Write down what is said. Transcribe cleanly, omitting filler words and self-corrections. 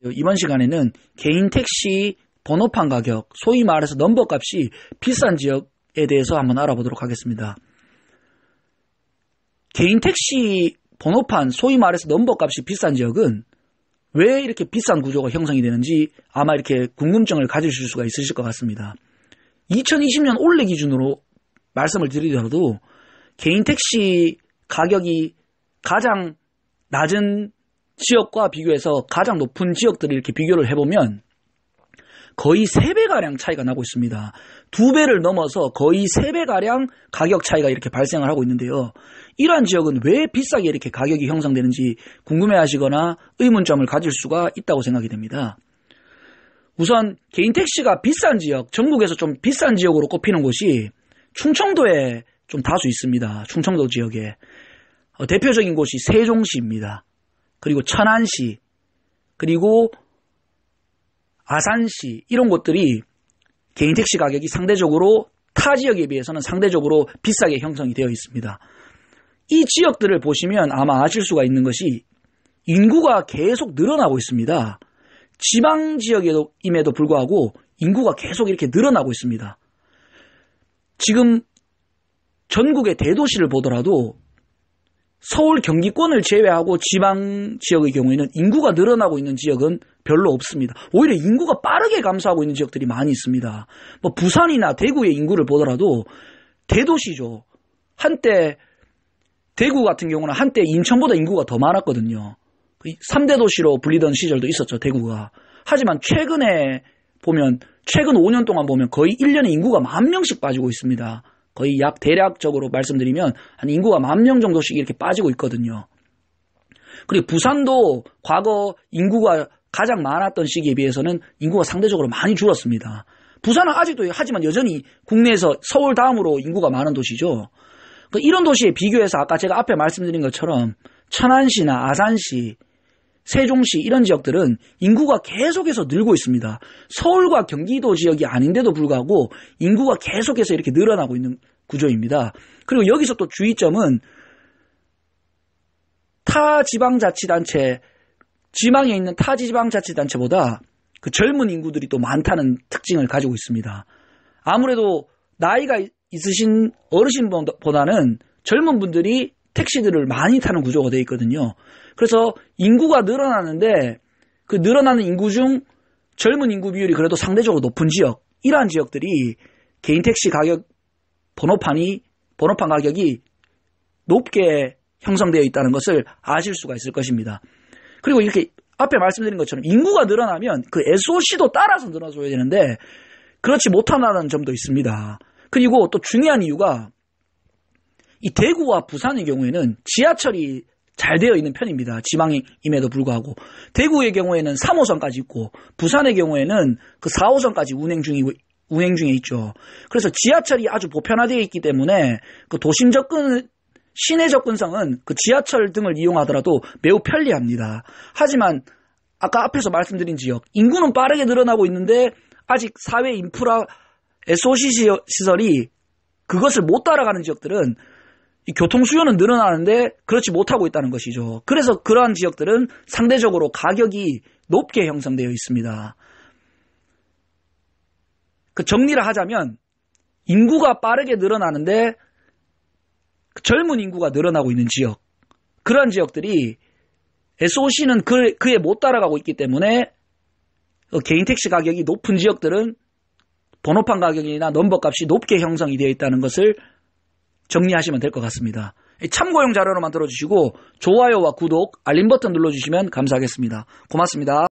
이번 시간에는 개인 택시 번호판 가격, 소위 말해서 넘버 값이 비싼 지역에 대해서 한번 알아보도록 하겠습니다. 개인 택시 번호판, 소위 말해서 넘버 값이 비싼 지역은 왜 이렇게 비싼 구조가 형성이 되는지 아마 이렇게 궁금증을 가지실 수가 있으실 것 같습니다. 2020년 올해 기준으로 말씀을 드리더라도 개인 택시 가격이 가장 낮은 지역과 비교해서 가장 높은 지역들을 이렇게 비교를 해보면 거의 3배가량 차이가 나고 있습니다. 2배를 넘어서 거의 3배가량 가격 차이가 이렇게 발생을 하고 있는데요. 이러한 지역은 왜 비싸게 이렇게 가격이 형성되는지 궁금해하시거나 의문점을 가질 수가 있다고 생각이 됩니다. 우선 개인 택시가 비싼 지역, 전국에서 좀 비싼 지역으로 꼽히는 곳이 충청도에 좀 다수 있습니다. 충청도 지역에. 대표적인 곳이 세종시입니다. 그리고 천안시, 그리고 아산시, 이런 곳들이 개인 택시 가격이 상대적으로 타 지역에 비해서는 상대적으로 비싸게 형성이 되어 있습니다. 이 지역들을 보시면 아마 아실 수가 있는 것이 인구가 계속 늘어나고 있습니다. 지방 지역임에도 불구하고 인구가 계속 이렇게 늘어나고 있습니다. 지금 전국의 대도시를 보더라도 서울 경기권을 제외하고 지방 지역의 경우에는 인구가 늘어나고 있는 지역은 별로 없습니다. 오히려 인구가 빠르게 감소하고 있는 지역들이 많이 있습니다. 뭐 부산이나 대구의 인구를 보더라도 대도시죠. 한때 대구 같은 경우는 한때 인천보다 인구가 더 많았거든요. 3대 도시로 불리던 시절도 있었죠, 대구가. 하지만 최근에 보면 최근 5년 동안 보면 거의 1년에 인구가 10,000명씩 빠지고 있습니다. 거의 약 대략적으로 말씀드리면 한 인구가 10,000명 정도씩 이렇게 빠지고 있거든요. 그리고 부산도 과거 인구가 가장 많았던 시기에 비해서는 인구가 상대적으로 많이 줄었습니다. 부산은 아직도 하지만 여전히 국내에서 서울 다음으로 인구가 많은 도시죠. 이런 도시에 비교해서 아까 제가 앞에 말씀드린 것처럼 천안시나 아산시, 세종시 이런 지역들은 인구가 계속해서 늘고 있습니다. 서울과 경기도 지역이 아닌데도 불구하고 인구가 계속해서 이렇게 늘어나고 있는 구조입니다. 그리고 여기서 또 주의점은 타 지방자치단체, 지방에 있는 타 지방자치단체보다 그 젊은 인구들이 또 많다는 특징을 가지고 있습니다. 아무래도 나이가 있으신 어르신보다는 젊은 분들이 택시들을 많이 타는 구조가 되어 있거든요. 그래서 인구가 늘어나는데 그 늘어나는 인구 중 젊은 인구 비율이 그래도 상대적으로 높은 지역, 이러한 지역들이 개인 택시 가격 번호판 가격이 높게 형성되어 있다는 것을 아실 수가 있을 것입니다. 그리고 이렇게 앞에 말씀드린 것처럼 인구가 늘어나면 그 SOC도 따라서 늘어줘야 되는데 그렇지 못하다는 점도 있습니다. 그리고 또 중요한 이유가 이 대구와 부산의 경우에는 지하철이 잘 되어 있는 편입니다. 지방임에도 불구하고. 대구의 경우에는 3호선까지 있고 부산의 경우에는 그 4호선까지 운행 중에 있죠. 그래서 지하철이 아주 보편화되어 있기 때문에 그 도심 접근, 시내 접근성은 그 지하철 등을 이용하더라도 매우 편리합니다. 하지만 아까 앞에서 말씀드린 지역, 인구는 빠르게 늘어나고 있는데 아직 사회 인프라 SOC 시설이 그것을 못 따라가는 지역들은 이 교통 수요는 늘어나는데 그렇지 못하고 있다는 것이죠. 그래서 그러한 지역들은 상대적으로 가격이 높게 형성되어 있습니다. 그 정리를 하자면 인구가 빠르게 늘어나는데 젊은 인구가 늘어나고 있는 지역, 그러한 지역들이 SOC는 그에 못 따라가고 있기 때문에 개인 택시 가격이 높은 지역들은 번호판 가격이나 넘버 값이 높게 형성이 되어 있다는 것을 정리하시면 될 것 같습니다. 참고용 자료로만 들어주시고 좋아요와 구독, 알림 버튼 눌러주시면 감사하겠습니다. 고맙습니다.